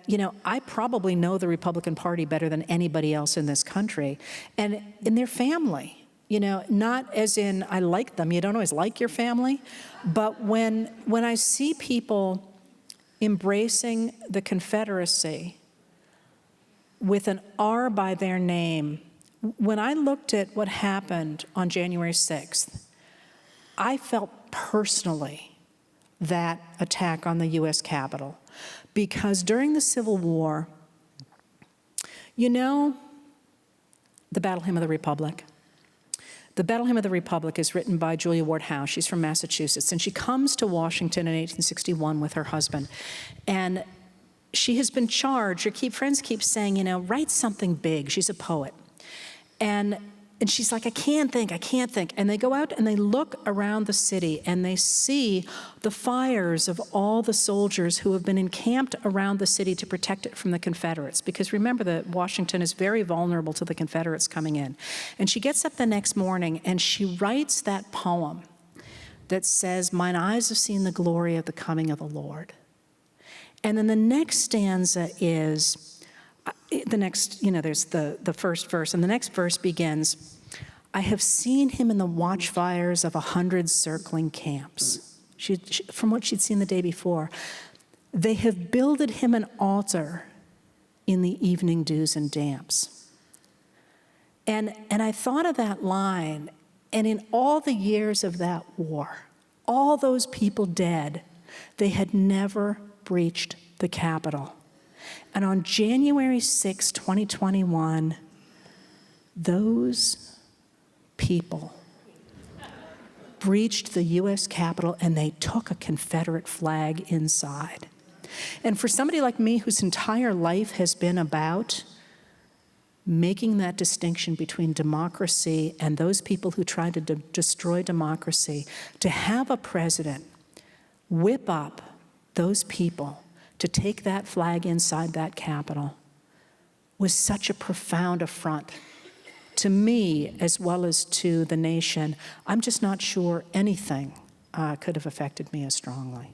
Speaker 3: I probably know the Republican Party better than anybody else in this country, and in their family. Not as in I like them. You don't always like your family. But when I see people embracing the Confederacy with an R by their name, when I looked at what happened on January 6th, I felt personally that attack on the U.S. Capitol. Because during the Civil War, the Battle Hymn of the Republic. The Battle Hymn of the Republic is written by Julia Ward Howe. She's from Massachusetts, and she comes to Washington in 1861 with her husband. And she has been charged, friends keep saying, write something big. She's a poet. And she's like, I can't think. And they go out and they look around the city and they see the fires of all the soldiers who have been encamped around the city to protect it from the Confederates. Because remember that Washington is very vulnerable to the Confederates coming in. And she gets up the next morning and she writes that poem that says, mine eyes have seen the glory of the coming of the Lord. And then the next stanza is, there's the first verse, and the next verse begins, I have seen him in the watchfires of 100 circling camps. From what she'd seen the day before. They have builded him an altar in the evening dews and damps. And I thought of that line, and in all the years of that war, all those people dead, they had never breached the Capitol. And on January 6, 2021, those people breached the U.S. Capitol and they took a Confederate flag inside. And for somebody like me whose entire life has been about making that distinction between democracy and those people who tried to destroy democracy, to have a president whip up those people to take that flag inside that Capitol was such a profound affront to me as well as to the nation. I'm just not sure anything could have affected me as strongly.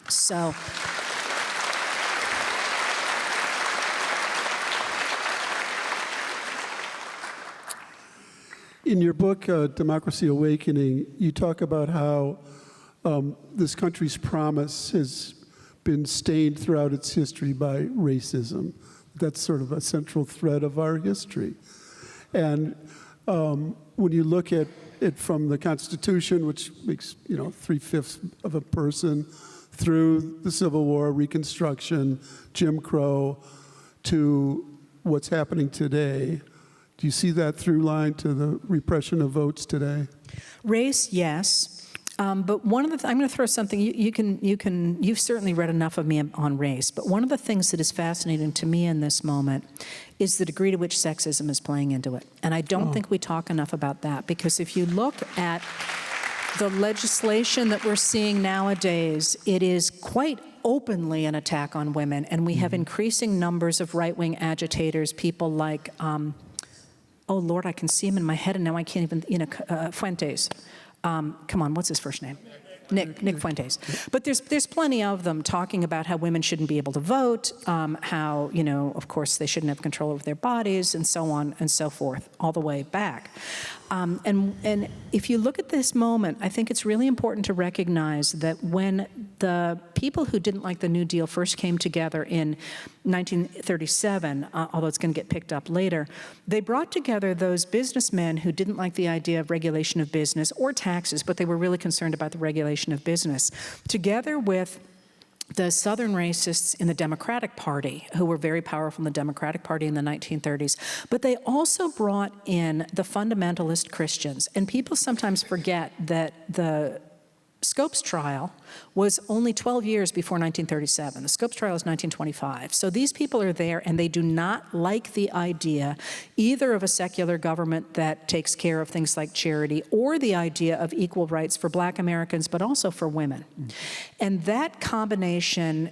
Speaker 3: So,
Speaker 2: in your book, Democracy Awakening, you talk about how this country's promise has been stained throughout its history by racism. That's sort of a central thread of our history. And when you look at it from the Constitution, which makes 3/5 of a person, through the Civil War, Reconstruction, Jim Crow, to what's happening today, do you see that through line to the repression of votes today?
Speaker 3: race, yes. But one of the, I'm going to throw something, you've certainly read enough of me on race, but one of the things that is fascinating to me in this moment is the degree to which sexism is playing into it. And I don't think we talk enough about that, because if you look at the legislation that we're seeing nowadays, it is quite openly an attack on women, and we have increasing numbers of right-wing agitators, people like, oh Lord, I can see him in my head, and now I can't even, Fuentes. Come on, what's his first name? Nick Fuentes. But there's plenty of them talking about how women shouldn't be able to vote, how, of course, they shouldn't have control over their bodies, and so on and so forth, all the way back. And if you look at this moment, I think it's really important to recognize that when the people who didn't like the New Deal first came together in 1937, although it's going to get picked up later, they brought together those businessmen who didn't like the idea of regulation of business or taxes, but they were really concerned about the regulation of business, together with the Southern racists in the Democratic Party, who were very powerful in the Democratic Party in the 1930s. But they also brought in the fundamentalist Christians. And people sometimes forget that the Scopes trial was only 12 years before 1937. The Scopes trial is 1925. So these people are there, and they do not like the idea either of a secular government that takes care of things like charity or the idea of equal rights for Black Americans, but also for women. And that combination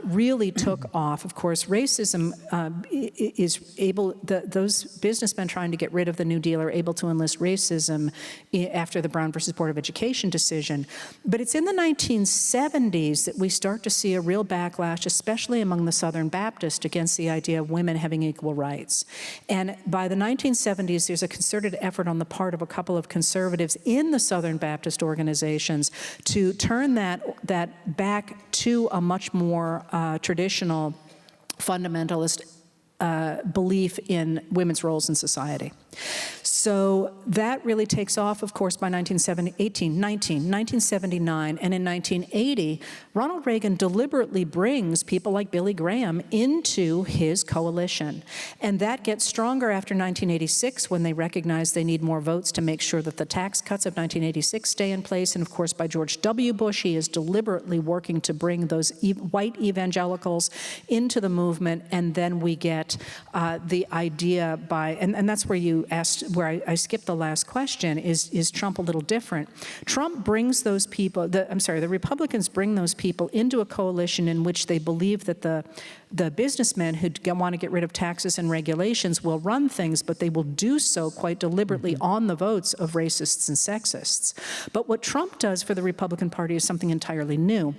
Speaker 3: really took off. Of course, racism is able, those businessmen trying to get rid of the New Deal are able to enlist racism after the Brown versus Board of Education decision. But it's in the 1970s that we start to see a real backlash, especially among the Southern Baptists, against the idea of women having equal rights. And by the 1970s, there's a concerted effort on the part of a couple of conservatives in the Southern Baptist organizations to turn that back to a much more traditional fundamentalist belief in women's roles in society. So that really takes off, of course, by 1979, and in 1980, Ronald Reagan deliberately brings people like Billy Graham into his coalition. And that gets stronger after 1986, when they recognize they need more votes to make sure that the tax cuts of 1986 stay in place. And of course, by George W. Bush, he is deliberately working to bring those white evangelicals into the movement. And then we get the idea by, and that's where you asked, where I skipped the last question, is Trump a little different? Trump brings those people, the Republicans bring those people into a coalition in which they believe that the businessmen who want to get rid of taxes and regulations will run things, but they will do so quite deliberately on the votes of racists and sexists. But what Trump does for the Republican Party is something entirely new.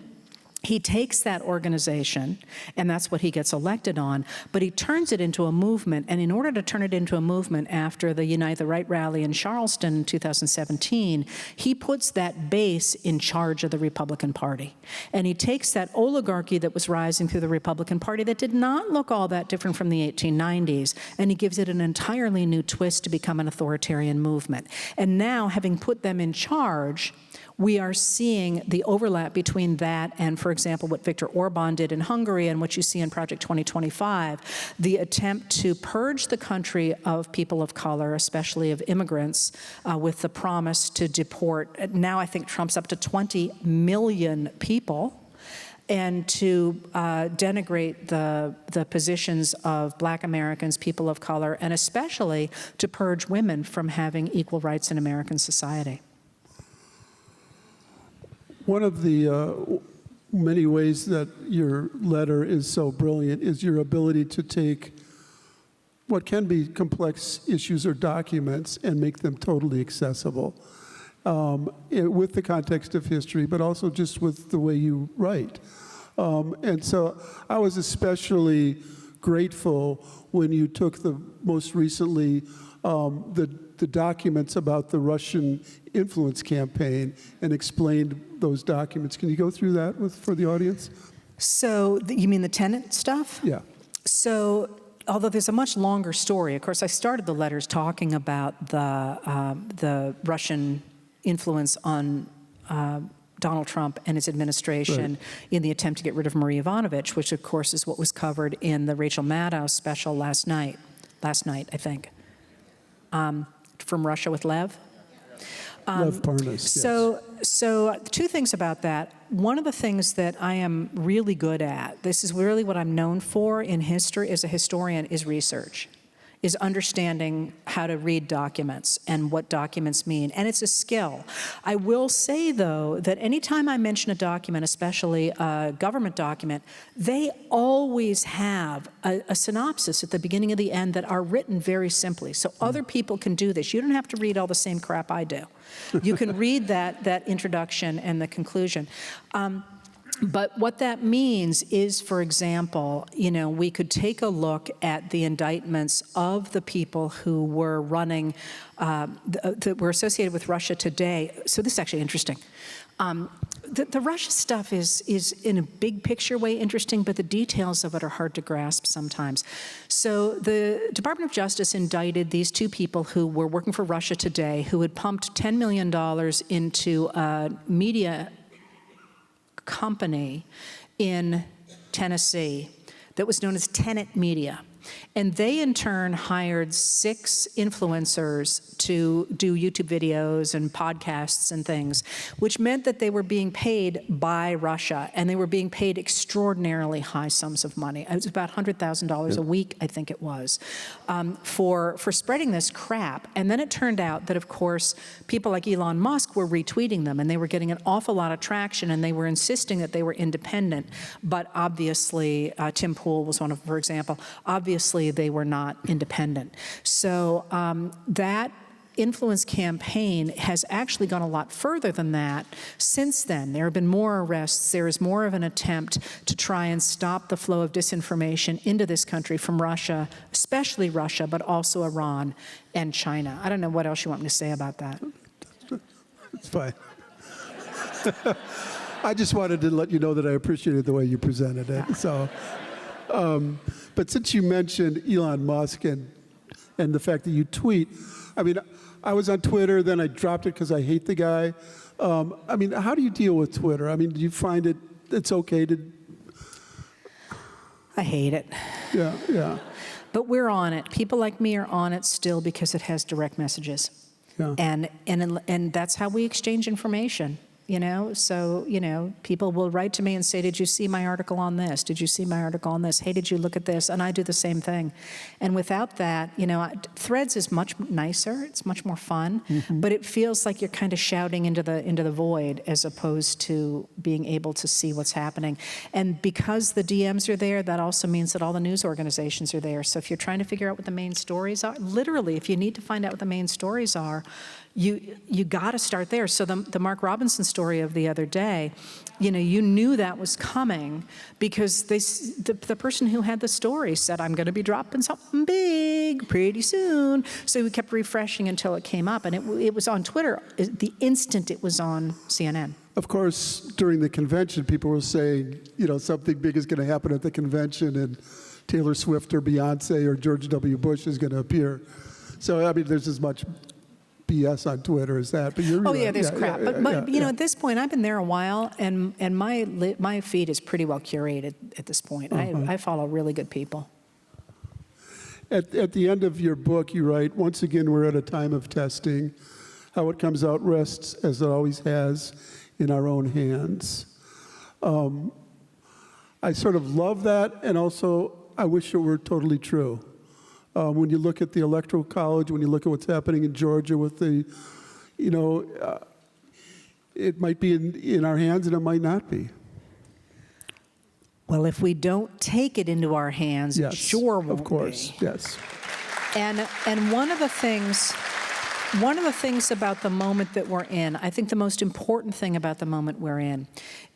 Speaker 3: He takes that organization, and that's what he gets elected on, but he turns it into a movement. And in order to turn it into a movement after the Unite the Right rally in Charleston in 2017, he puts that base in charge of the Republican Party. And he takes that oligarchy that was rising through the Republican Party that did not look all that different from the 1890s, and he gives it an entirely new twist to become an authoritarian movement. And now, having put them in charge, we are seeing the overlap between that and, for example, what Viktor Orban did in Hungary and what you see in Project 2025, the attempt to purge the country of people of color, especially of immigrants, with the promise to deport. Now I think Trump's up to 20 million people, and to denigrate the positions of Black Americans, people of color, and especially to purge women from having equal rights in American society.
Speaker 2: One of the many ways that your letter is so brilliant is your ability to take what can be complex issues or documents and make them totally accessible with the context of history, but also just with the way you write. And so I was especially grateful when you took the most recently the documents about the Russian influence campaign and explained those documents. Can you go through that for the audience?
Speaker 3: So you mean the tenant stuff?
Speaker 2: Yeah.
Speaker 3: So although there's a much longer story, of course, I started the letters talking about the Russian influence on Donald Trump and his administration in the attempt to get rid of Marie Yovanovitch, which of course is what was covered in the Rachel Maddow special last night, I think. From Russia with Lev.
Speaker 2: Lev Parnas,
Speaker 3: So two things about that. One of the things that I am really good at, this is really what I'm known for in history as a historian, is research, is understanding how to read documents and what documents mean. And it's a skill. I will say, though, that anytime I mention a document, especially a government document, they always have a synopsis at the beginning and the end that are written very simply. So other people can do this. You don't have to read all the same crap I do. You can read that introduction and the conclusion. But what that means is, for example, we could take a look at the indictments of the people who were running, that were associated with Russia Today. So this is actually interesting. The Russia stuff is in a big picture way interesting, but the details of it are hard to grasp sometimes. So the Department of Justice indicted these two people who were working for Russia Today, who had pumped $10 million into a media company in Tennessee that was known as Tenet Media. And they, in turn, hired 6 influencers to do YouTube videos and podcasts and things, which meant that they were being paid by Russia, and they were being paid extraordinarily high sums of money. It was about $100,000 a week, I think it was, for spreading this crap. And then it turned out that, of course, people like Elon Musk were retweeting them, and they were getting an awful lot of traction, and they were insisting that they were independent. But obviously, Tim Pool was one of them, for example. Obviously, they were not independent. So that influence campaign has actually gone a lot further than that. Since then, there have been more arrests. There is more of an attempt to try and stop the flow of disinformation into this country from Russia, especially Russia, but also Iran and China. I don't know what else you want me to say about that.
Speaker 2: It's fine. I just wanted to let you know that I appreciated the way you presented it. Yeah. So, but since you mentioned Elon Musk and the fact that you tweet, I mean, I was on Twitter, then I dropped it because I hate the guy. I mean, how do you deal with Twitter? I mean, do you find it's okay to?
Speaker 3: I hate it.
Speaker 2: Yeah, yeah.
Speaker 3: But we're on it. People like me are on it still because it has direct messages. Yeah. And that's how we exchange information. You know, so, you know, people will write to me and say, did you see my article on this? Did you see my article on this? Hey, did you look at this? And I do the same thing. And without that, you know, Threads is much nicer. It's much more fun. Mm-hmm. But it feels like you're kind of shouting into the void as opposed to being able to see what's happening. And because the DMs are there, that also means that all the news organizations are there. So if you're trying to figure out what the main stories are, literally, if you need to find out what the main stories are, you got to start there. So the Mark Robinson story of the other day, you know, you knew that was coming because the person who had the story said, I'm going to be dropping something big pretty soon. So we kept refreshing until it came up, and it was on Twitter the instant it was on CNN.
Speaker 2: Of course, during the convention, people were saying, you know, something big is going to happen at the convention, and Taylor Swift or Beyonce or George W. Bush is going to appear. So, I mean, there's as much BS on Twitter as that, but you're
Speaker 3: yeah, there's crap. But you know, at this point, I've been there a while, and my feed is pretty well curated at this point. I follow really good people.
Speaker 2: At the end of your book, you write, once again, we're at a time of testing. How it comes out rests, as it always has, in our own hands. I sort of love that, and also I wish it were totally true. When you look at the Electoral College, when you look at what's happening in Georgia with the, you know, it might be in our hands and it might not be.
Speaker 3: Well, if we don't take it into our hands,
Speaker 2: yes,
Speaker 3: it sure won't
Speaker 2: of course,
Speaker 3: be.
Speaker 2: yes.
Speaker 3: And one of the things about the moment that we're in, I think the most important thing about the moment we're in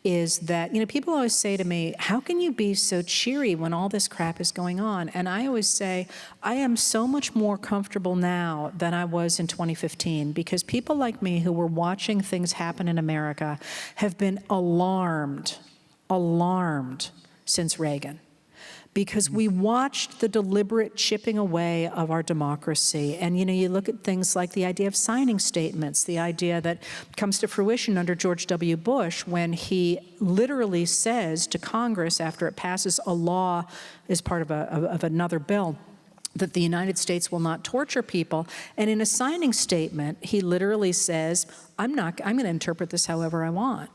Speaker 3: is that, you know, people always say to me, how can you be so cheery when all this crap is going on? And I always say, I am so much more comfortable now than I was in 2015 because people like me who were watching things happen in America have been alarmed since Reagan. Because we watched the deliberate chipping away of our democracy. And, you know, you look at things like the idea of signing statements, the idea that comes to fruition under George W. Bush when he literally says to Congress after it passes a law as part of another bill, that the United States will not torture people. And in a signing statement, he literally says, I'm going to interpret this however I want.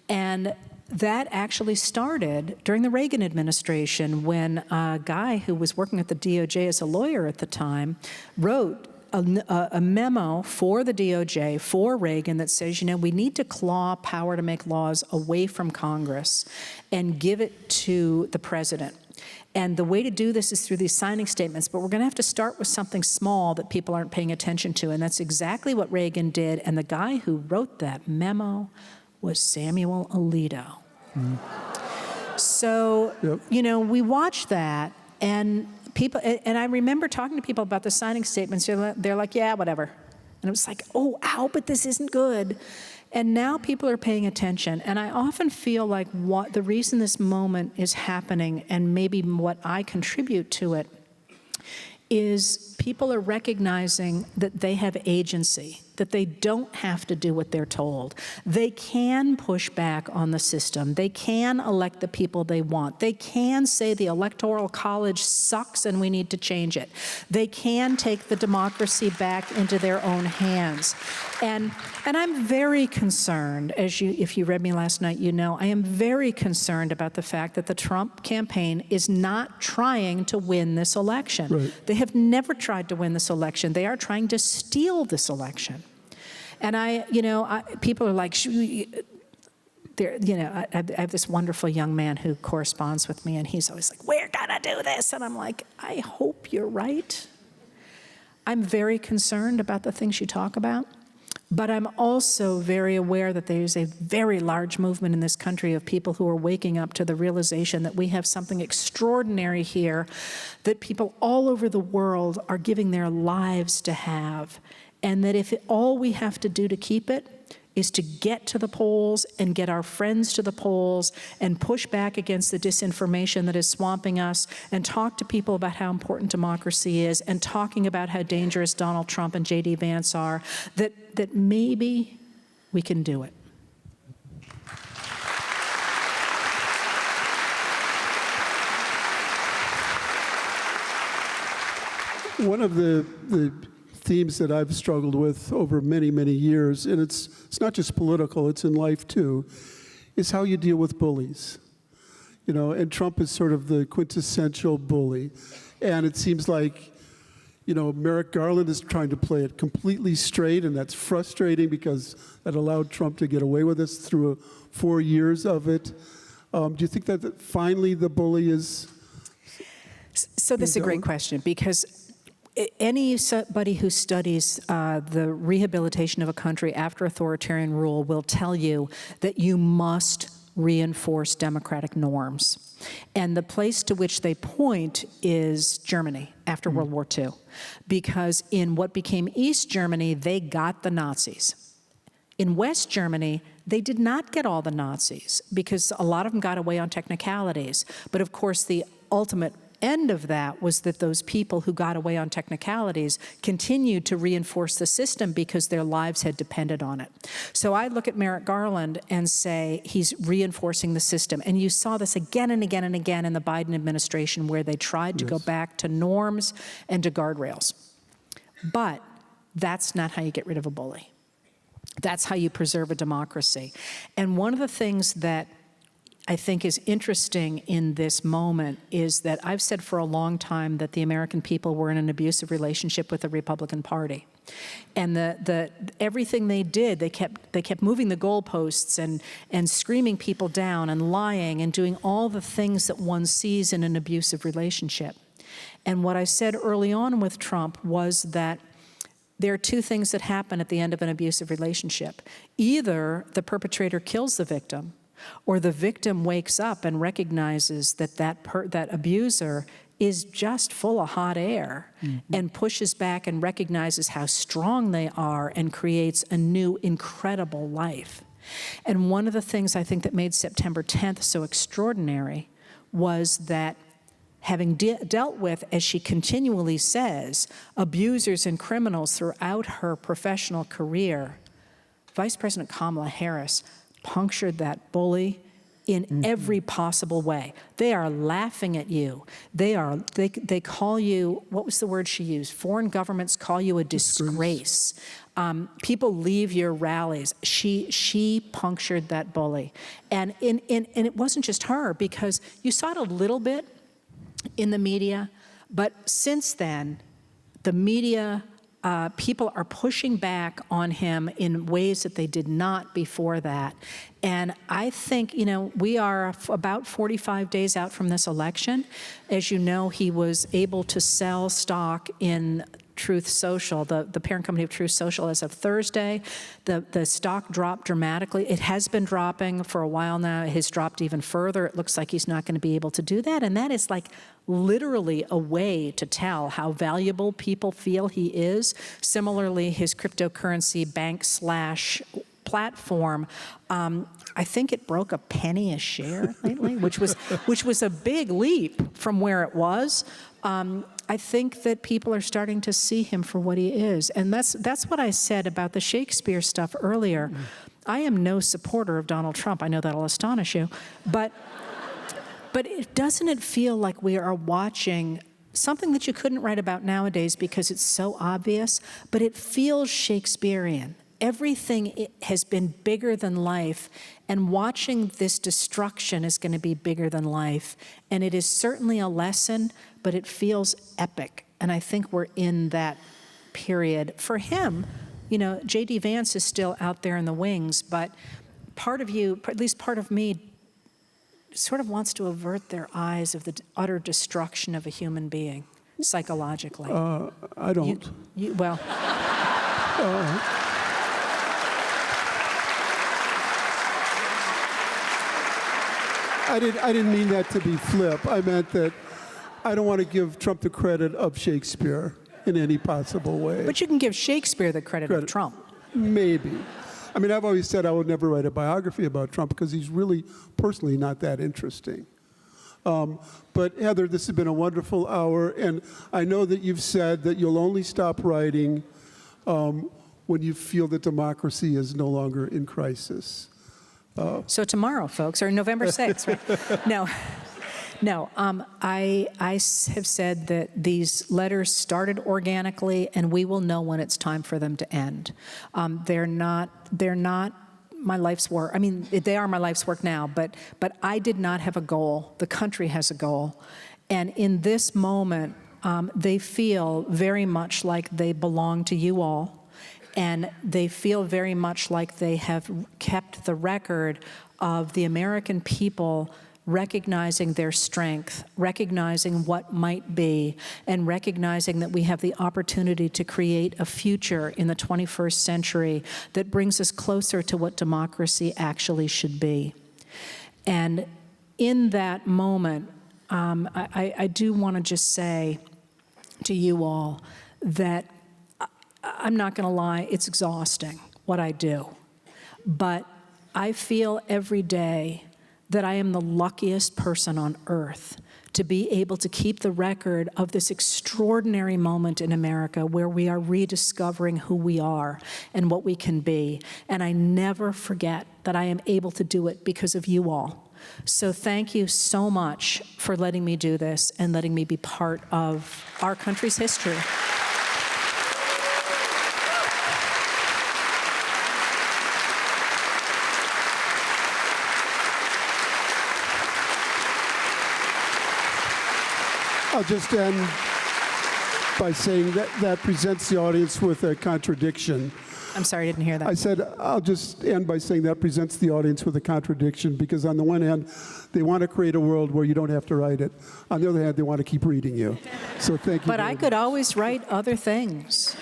Speaker 3: And that actually started during the Reagan administration when a guy who was working at the DOJ as a lawyer at the time wrote a memo for the DOJ, for Reagan, that says, you know, we need to claw power to make laws away from Congress and give it to the president. And the way to do this is through these signing statements, but we're going to have to start with something small that people aren't paying attention to, and that's exactly what Reagan did. And the guy who wrote that memo was Samuel Alito. So, you know, we watched that, and people, and I remember talking to people about the signing statements. They're like, yeah, whatever. And it was like, oh, ow, but this isn't good. And now people are paying attention. And I often feel like what the reason this moment is happening, and maybe what I contribute to it, is people are recognizing that they have agency. that they don't have to do what they're told. They can push back on the system. They can elect the people they want. They can say the Electoral College sucks and we need to change it. They can take the democracy back into their own hands. And I'm very concerned, if you read me last night, you know, I am very concerned about the fact that the Trump campaign is not trying to win this election.
Speaker 2: Right.
Speaker 3: They have never tried to win this election. They are trying to steal this election. And people are like, I have this wonderful young man who corresponds with me, and he's always like, we're gonna do this. And I'm like, I hope you're right. I'm very concerned about the things you talk about, but I'm also very aware that there's a very large movement in this country of people who are waking up to the realization that we have something extraordinary here that people all over the world are giving their lives to have. And that all we have to do to keep it is to get to the polls and get our friends to the polls and push back against the disinformation that is swamping us and talk to people about how important democracy is and talking about how dangerous Donald Trump and J.D. Vance are, that maybe we can do it.
Speaker 2: One of the themes that I've struggled with over many, many years, and it's not just political, it's in life too, is how you deal with bullies. You know, and Trump is sort of the quintessential bully. And it seems like, you know, Merrick Garland is trying to play it completely straight, and that's frustrating because that allowed Trump to get away with this through 4 years of it. Do you think that finally the bully is...
Speaker 3: So this is a great question, because anybody who studies the rehabilitation of a country after authoritarian rule will tell you that you must reinforce democratic norms. And the place to which they point is Germany after World War II, because in what became East Germany, they got the Nazis. In West Germany, they did not get all the Nazis because a lot of them got away on technicalities. But of course, the ultimate end of that was that those people who got away on technicalities continued to reinforce the system because their lives had depended on it. So I look at Merrick Garland and say he's reinforcing the system. And you saw this again and again and again in the Biden administration where they tried to go back to norms and to guardrails. But that's not how you get rid of a bully. That's how you preserve a democracy. And one of the things that I think is interesting in this moment is that I've said for a long time that the American people were in an abusive relationship with the Republican Party. And everything they did, they kept moving the goalposts and screaming people down and lying and doing all the things that one sees in an abusive relationship. And what I said early on with Trump was that there are two things that happen at the end of an abusive relationship. Either the perpetrator kills the victim, or the victim wakes up and recognizes that abuser is just full of hot air and pushes back and recognizes how strong they are and creates a new incredible life. And one of the things I think that made September 10th so extraordinary was that having dealt with, as she continually says, abusers and criminals throughout her professional career, Vice President Kamala Harris punctured that bully in every possible way. They are laughing at you. They call you, what was the word she used? Foreign governments call you a disgrace. People leave your rallies. She punctured that bully. And it wasn't just her, because you saw it a little bit in the media, but since then, the media, people are pushing back on him in ways that they did not before that. And I think, you know, we are about 45 days out from this election. As you know, he was able to sell stock in Truth Social, the parent company of Truth Social, as of Thursday. The stock dropped dramatically. It has been dropping for a while now. It has dropped even further. It looks like he's not going to be able to do that. And that is like literally a way to tell how valuable people feel he is. Similarly, his cryptocurrency bank / platform, I think it broke a penny a share lately, which was a big leap from where it was. I think that people are starting to see him for what he is. And that's what I said about the Shakespeare stuff earlier. I am no supporter of Donald Trump. I know that'll astonish you. But doesn't it feel like we are watching something that you couldn't write about nowadays because it's so obvious, but it feels Shakespearean. Everything has been bigger than life, and watching this destruction is going to be bigger than life. And it is certainly a lesson, but it feels epic. And I think we're in that period. For him, you know, J.D. Vance is still out there in the wings, but part of you, at least part of me, sort of wants to avert their eyes of the utter destruction of a human being, psychologically.
Speaker 2: I don't.
Speaker 3: Well...
Speaker 2: I didn't mean that to be flip. I meant that I don't want to give Trump the credit of Shakespeare in any possible way.
Speaker 3: But you can give Shakespeare the credit of Trump.
Speaker 2: Maybe. I mean, I've always said I would never write a biography about Trump because he's really personally not that interesting. But Heather, this has been a wonderful hour, and I know that you've said that you'll only stop writing when you feel that democracy is no longer in crisis.
Speaker 3: So tomorrow, folks, or November 6th, right? No. I have said that these letters started organically, and we will know when it's time for them to end. They're not my life's work. I mean, they are my life's work now, but I did not have a goal. The country has a goal. And in this moment, they feel very much like they belong to you all. And they feel very much like they have kept the record of the American people recognizing their strength, recognizing what might be, and recognizing that we have the opportunity to create a future in the 21st century that brings us closer to what democracy actually should be. And in that moment, I do want to just say to you all that I'm not going to lie, it's exhausting what I do. But I feel every day that I am the luckiest person on earth to be able to keep the record of this extraordinary moment in America where we are rediscovering who we are and what we can be. And I never forget that I am able to do it because of you all. So thank you so much for letting me do this and letting me be part of our country's history.
Speaker 2: I'll just end by saying that presents the audience with a contradiction.
Speaker 3: I'm sorry, I didn't hear that.
Speaker 2: I said I'll just end by saying that presents the audience with a contradiction because on the one hand, they want to create a world where you don't have to write it. On the other hand, they want to keep reading you. So thank you.
Speaker 3: But I could always write other things.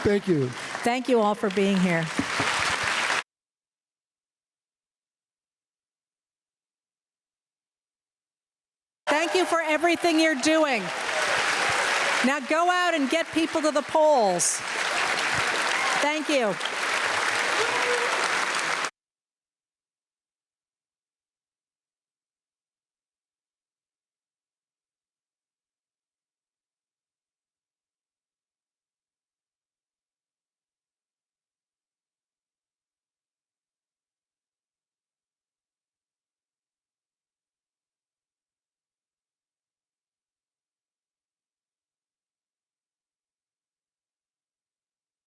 Speaker 2: Thank you.
Speaker 3: Thank you all for being here. Thank you for everything you're doing. Now go out and get people to the polls. Thank you.